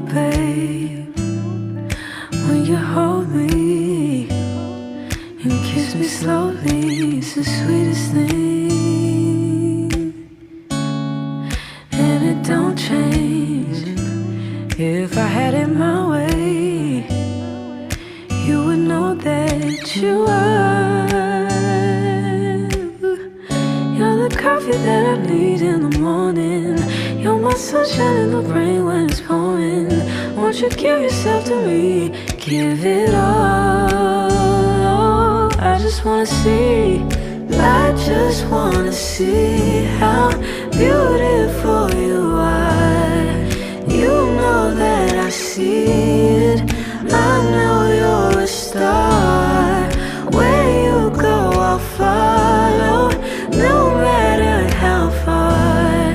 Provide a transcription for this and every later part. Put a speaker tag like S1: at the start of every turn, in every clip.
S1: babe, when you hold me and kiss me slowly, it's the sweetest thing. And it don't change. If I had it my way, you would know that you are. You're the coffee that I need in the morning. You're my sunshine in the rain when it's pouring. Won't you give yourself to me? Give it all. I just wanna see. I just wanna see how beautiful you are. You know that I see it. I know you're a star. Where you go, I'll follow, no matter how far.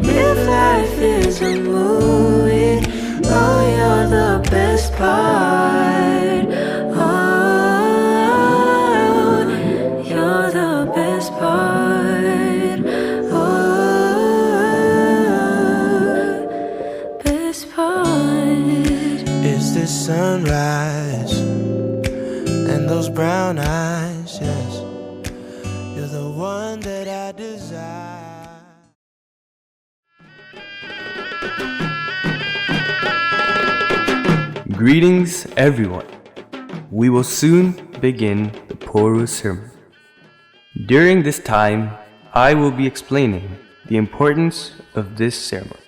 S1: If life is a movie, oh, you're the best part. Oh, you're the best part. Oh, best part.
S2: Is this sunrise and those brown eyes? Yes, you're the one that I desire.
S3: Greetings, everyone. We will soon begin the Poro sermon. During this time, I will be explaining the importance of this ceremony.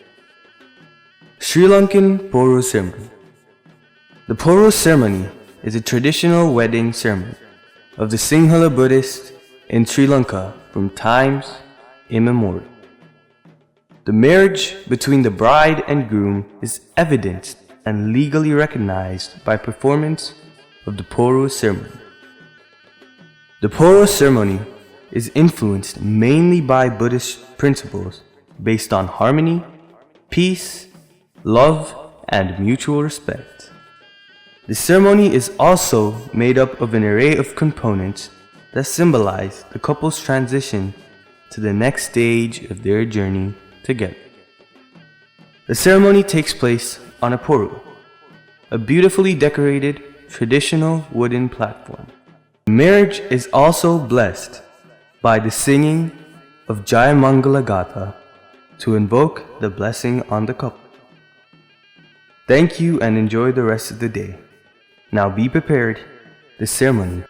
S3: Sri Lankan Poro ceremony. The Poro ceremony is a traditional wedding ceremony of the Sinhala Buddhists in Sri Lanka from times immemorial. The marriage between the bride and groom is evidenced and legally recognized by performance of the Poro ceremony. The Poro ceremony is influenced mainly by Buddhist principles based on harmony, peace, love, and mutual respect. The ceremony is also made up of an array of components that symbolize the couple's transition to the next stage of their journey together. The ceremony takes place on a poru, a beautifully decorated traditional wooden platform. Marriage is also blessed by the singing of Jayamangala Gatha to invoke the blessing on the couple. Thank you and enjoy the rest of the day. Now be prepared, the ceremony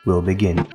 S3: will begin.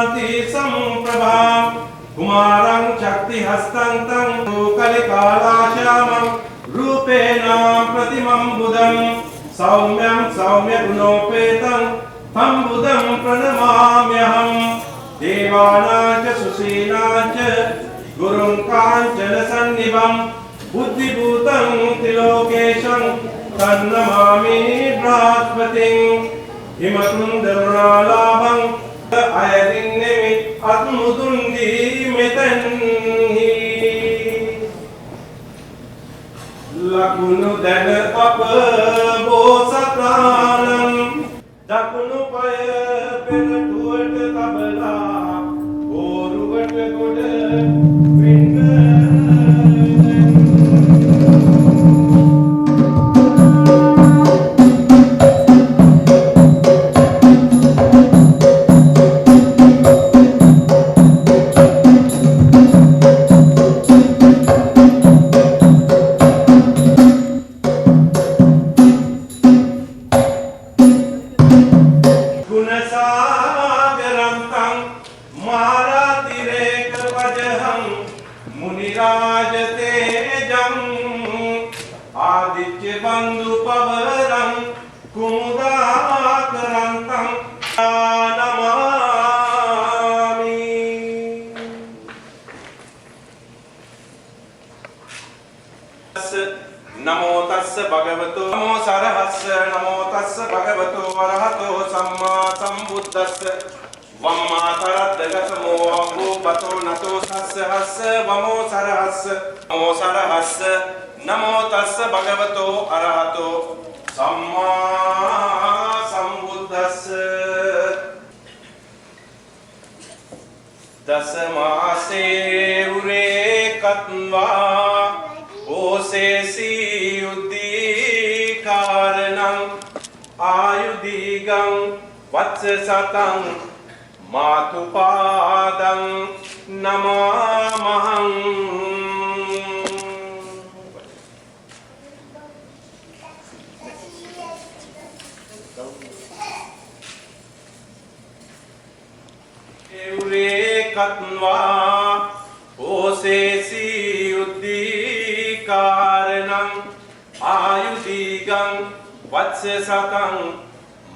S4: कांति संप्रभां कुमारं शक्तिहस्तं तं कलिकालाश्यामं रूपेण प्रतिमं बुधं सौम्यं सौम्यगुणोपेतं तं बुधं प्रणमाम्यहं देवानां च सुशीलां च गुरुं काञ्चनसन्निभं बुद्धिभूतं त्रिलोकेशं तन्नमामि बृहस्पतिं हिमकुन्दरुणालाभं अयदिन्निमि अद्मुदुन्दी मेतन्हि लकुनु दन up बोसत्रानं दकुनु पय पेरटुवट tabla ओरुवट good Vind नमो तस्स भगवतो नमो सरहस्स नमो तस्स भगवतो अरहतो सम्मा सम्बुद्धस्स वम्मातरद्दगसमो भूपतो नतो सस्स हस्स वमो सरहस्स नमो तस्स भगवतो अरहतो सम्मा सम्बुद्धस्स दशमासे उरे कत्वा ओसेसी युद्धीकारणं आयुधीगं वत्ससतं मातुपादं नमामहं एवरे कत्वा ओसेसी युद्धीकारणं आयुधीगं वत्ससतं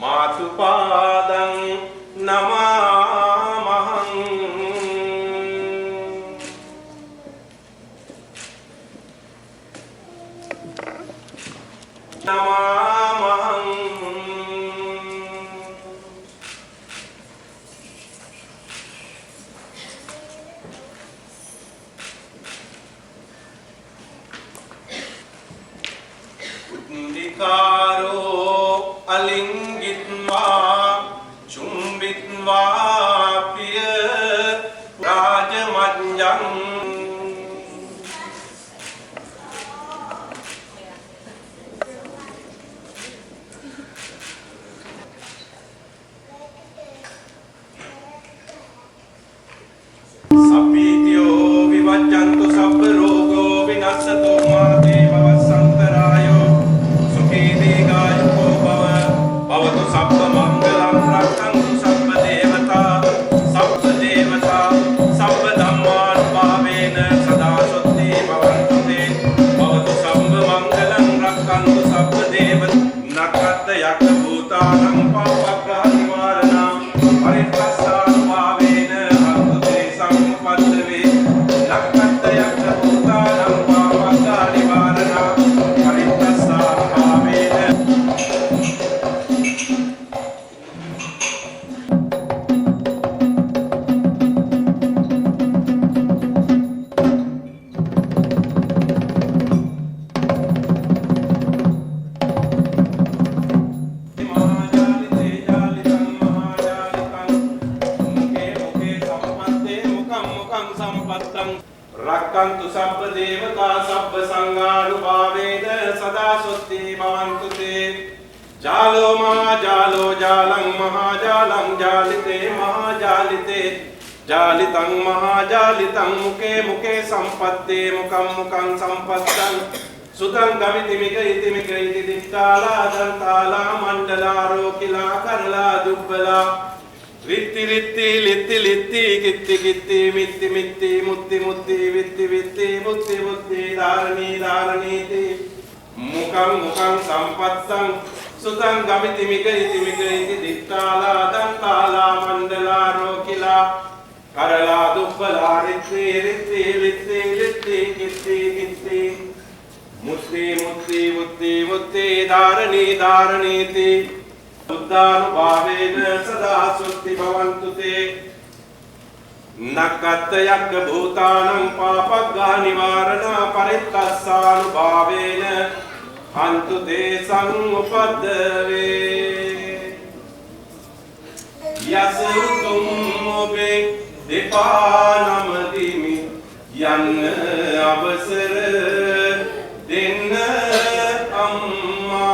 S4: मातुपादं नमामहं कारो अलिंगित्वा चुंबित्वा प्रिय राजमंजं सपीत्यो विवज्जन्तु सब रोगो विनश्यतो मा देववसन्तरायो सुखी दीर्घायुको भवतु सप्त मंगलं रक्षन्तु सप्त देवता सप्त धम्मानुभावेन सदा शुद्धि भवन्तु ते भवतु सप्त मंगलं रक्षन्तु सप्त देवता नक्षत्र यक्ष भूतानां पापग्रहनिवारणं परित्रासानुभावेन हन्तु ते संपद्दवे नक्षत्र यक्ष भूतानां पापग्रहनिवारणं परित्रासानुभावेन रक्कन्तु सब्ब देवता सब्ब संगानुभावेन सदा स्वस्ति भवन्तु ते जालो महाजालो जालं महाजालं जालिते महाजालिते जालितं महाजालितं मुखे मुखे सम्पत्ते मुखं मुखं सम्पत्तं सुतं गमितिमिक इतिमिक इति दिक्काला दन्ताला मण्डला रोकिला करला दुब्बला Ritti ritti litti litti gitti gitti mitti mitti mutti mutti vitti vitti mutti mutti dharani dharaniti mukam mukam sampatsam sutang gamiti migati dittala dantala mandala rokila karala dubbala ritti ritti ritti ritti gitti gitti mutti mutti mutti mutti dharani dharaniti बुद्धानुभावेन सदा सुस्ति भवन्तु ते नक्कत्तयक्क भूतानं पापग्गा निवारण परित्तस्सानुभावेन हन्तु ते समुपद्रवे yes उतुम मोबे दीपानमदिमि यन्न अवसर दिन अम्मा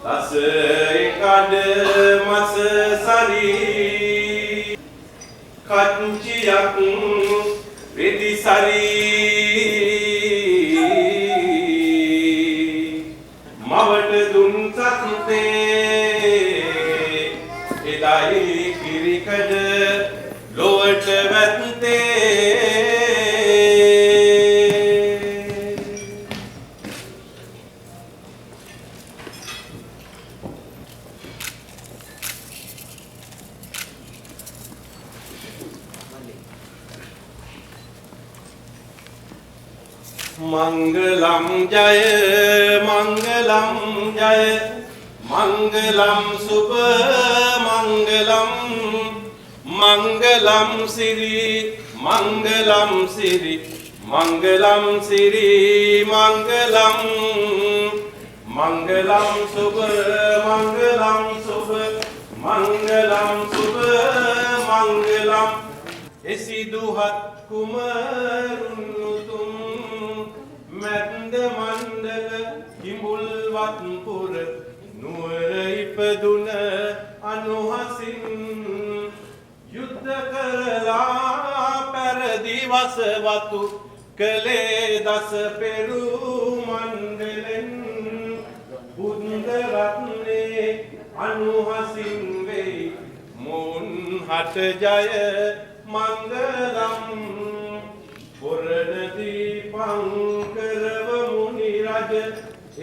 S4: As ekad mas sari kanchiyak redi sari mavat dun satne edai kirikad lovat vatte Mangalam jaya, mangalam jaya, mangalam subha, mangalam, mangalam siri, mangalam siri, mangalam siri, mangalam, mangalam subha, mangalam subha, mangalam subha, mangalam. Esiduhat kumarunutum මැද්ද මණ්ඩල කිඹුල්වත් පුර නුවර ඉපදුන අනුහසින් යුද්ධ කරලා පැරදි වසවතු කළේ දස පෙරු මණ්ඩලෙන් බුද්ධ රත්නේ අනුහසින් වෙයි මොන් හට ජය මංගලම් පුරණ දීපංකරව මුනි රජ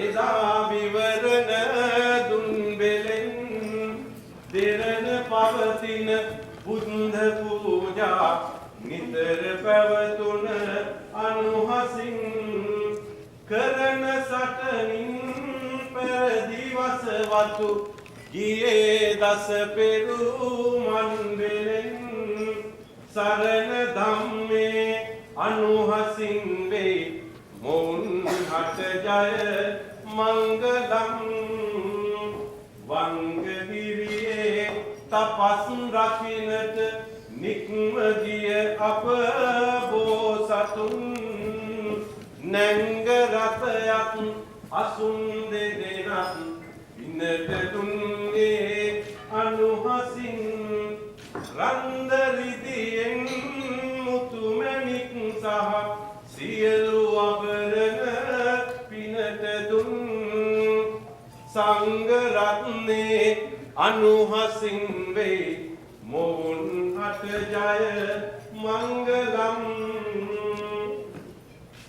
S4: එදා විවරණ දුන් බෙලෙන් දෙරණ පවතින බුද්ධ පූජා නිතර පැවතුන අනුහසින් කරන සටනින් පැරදි වසවතු ගියේ දස පෙරු මණ්ඩලෙන් සරණ ධම්මේ අනුහසින් වේ මොවුන් හට ජය මංගලම් වංගගිරියේ තපස් රකින්නට නික්ම ගිය අප බෝසතුන් නැංග රථයක් අසුන් දෙදෙනක් ඉන්නට දුන්නේ අනුහසින් රන්දරිදියෙන් මුතුමැණික් සහ සියලු ආභරණ පිනට දුන් සංඝ රත්නේ අනුහසින් වේ මොවුන් හට ජය මංගලම්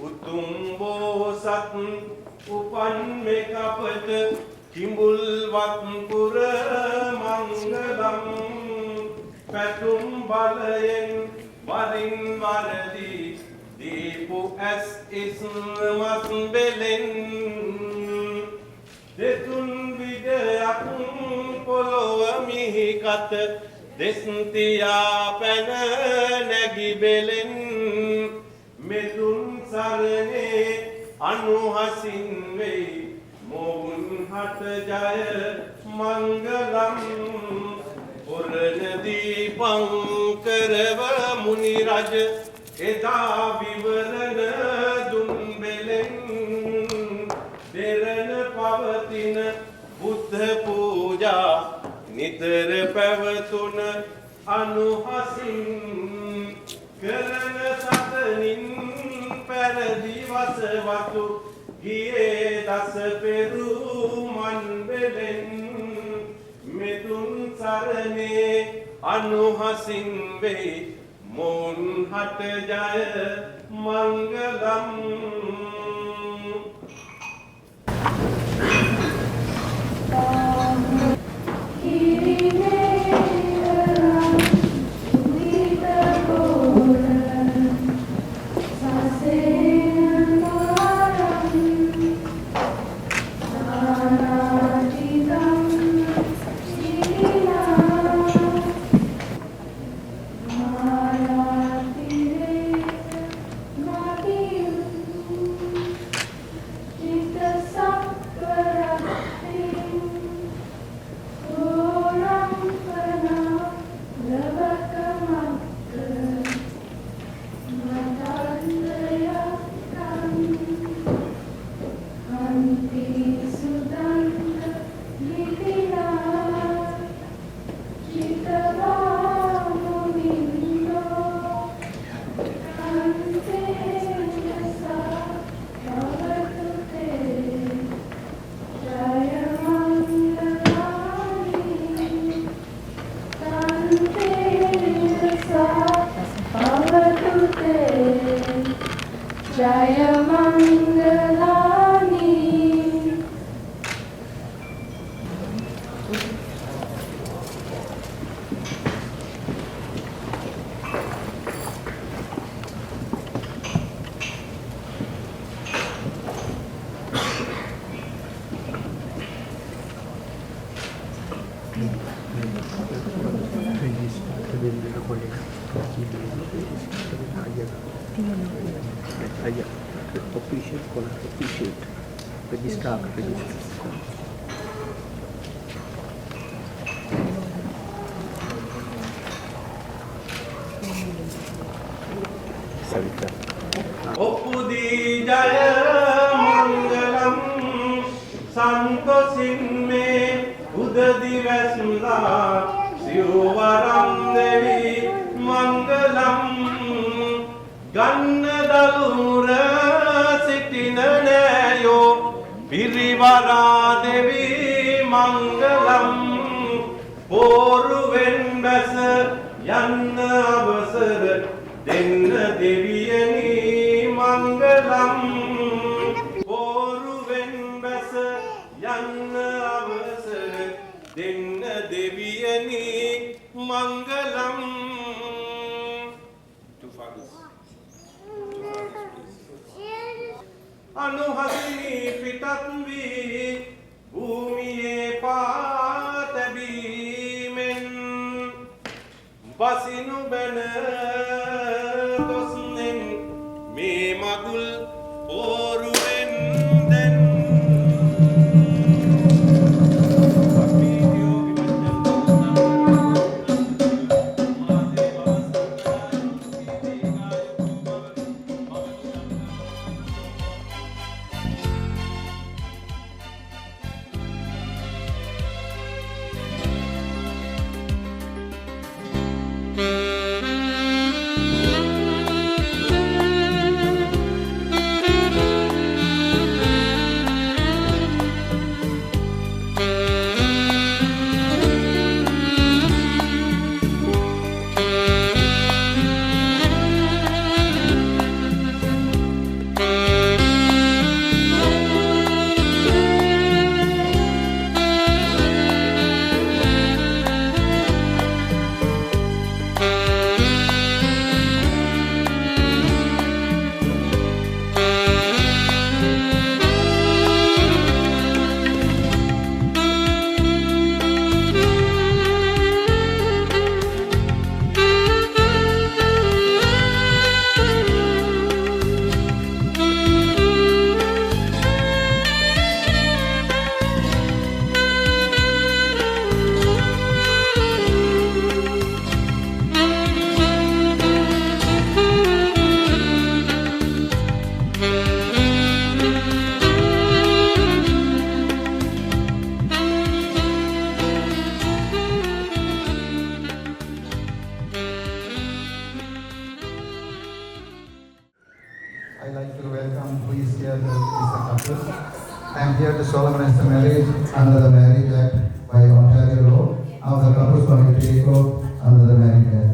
S4: උතුම් බෝසත් උපන් මේ අපට කිඹුල්වත් පුර මංගලම් පැතුම් බලයෙන් වරින් වරදී දීපු ඇස් ඉස්මත් බෙලෙන් දෙතුන් විඩයක් පොළොව මිහි කත දෙස්තියා පැන නැගි බෙලෙන් මෙතුන් සරණේ අනුහසින් වෙයි මොවුන් හට ජය මංගලම් පුරණ දීපංකරව මුනි රජ එදා විවරණ දුන් බෙලෙන් දෙරණ පවතින බුද්ධ පූජා නිතර පැවතුන අනුහසින් කරන සතනින් පැරදි වසවතු ගියේ දස පෙරු මන් බෙලෙන් අනුහසින් වෙයි මොන් හට ජය මංගලම්. ඔප්පුදී ජය මංගලම් සන්තොසින් මේ උදදිවැස්ලා සිව්වරම් දෙවි මංගලම් ගන්න දලුර සිටින නෑයෝ පිරිවරා දෙවි මංගලම් පෝරුවෙන් බැස යන්න අවසර දෙන්න දෙවියනි මංගලම් පෝරුවෙන් බැස යන්න අවසර දෙන්න දෙවියනි මංගලම්. අනුහසිනී පිටත් වී භූමියේ පාතැබීමෙන් බසිනු බැන දොස්නෙන් මේ මගුල් පෝරුවෙන් දැන්
S5: I'd like to welcome who is here, Mr. Kapil. I am here to solemnize the marriage under the Marriage Act by Ontario law of the couples going to take out another married guy.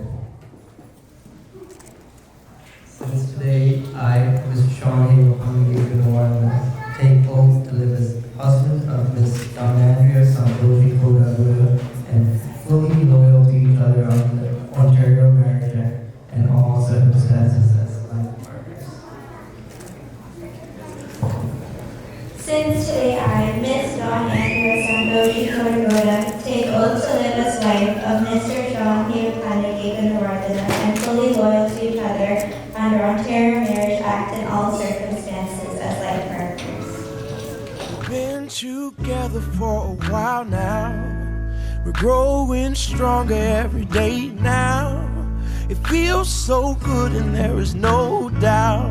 S6: Since today, I, Mr. Sean Hayes, congregate in Warren, take oath to live as husband of Ms. Donna Andrea Santoshi Kodabuya and fully loyal to each other under the Ontario Marriage Act and all circumstances as life partners.
S7: Since today I, Ms. Dawn Andrea Santoshi Kodabuya, take oath to live as wife of Mr. Sean Hayes Panagiganawarthana and fully loyal to each other under Ontario Marriage Act in all circumstances as life partners.
S2: Been together for a while now. We're growing stronger every day now. It feels so good and there is no doubt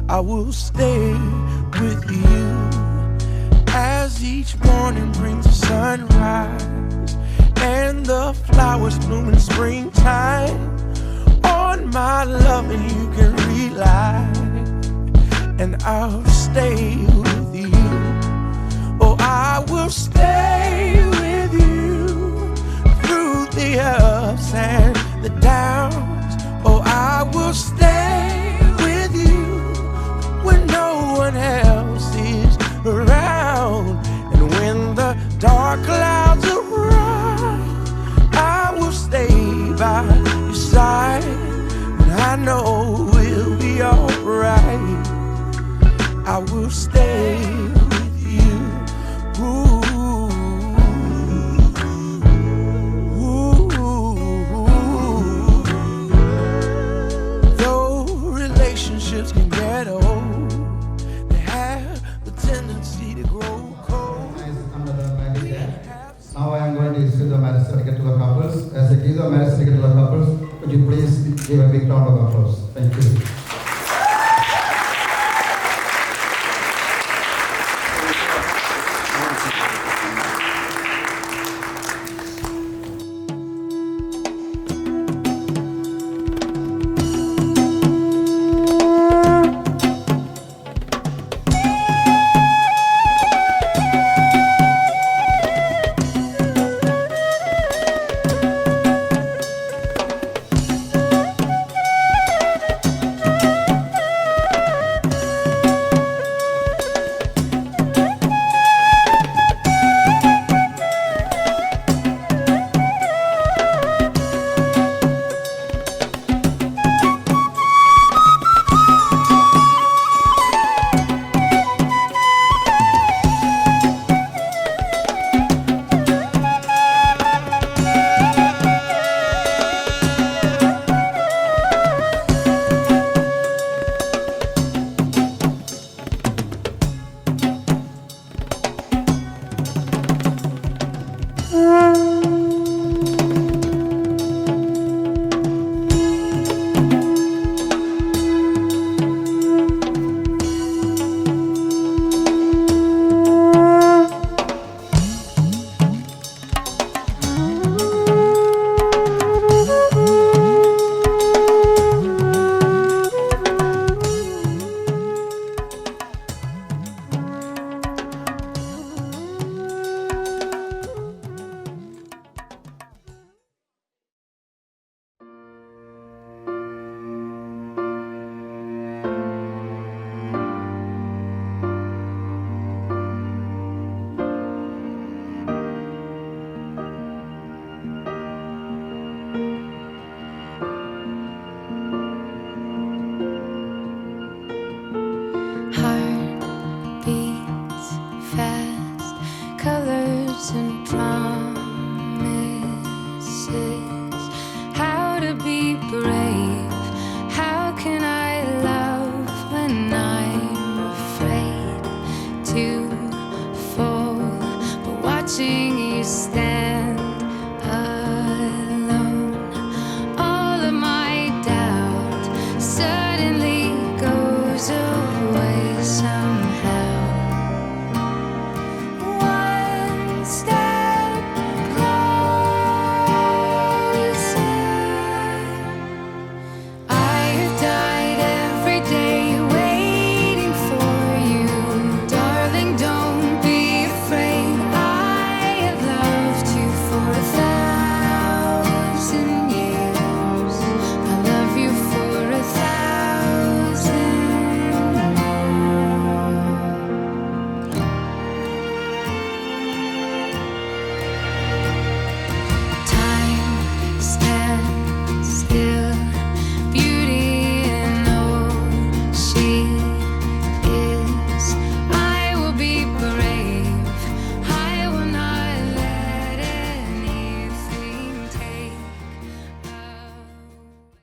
S2: I will stay with you as each morning brings the sunrise and the flowers bloom in springtime. On my love and you can rely, and I'll stay with you. Oh, I will stay with you through the ups and the downs. Oh, I will stay with you when no one else is around. And when the dark clouds arise, I will stay by your side. And I know we'll be alright. I will stay with you. Ooh. Though relationships can get old, they have the tendency to grow cold.
S5: Nice, another married guy. Now I am going to issue the marriage certificate to the couples. As I give the marriage certificate to the couples, could you please give a big round of applause? Thank you.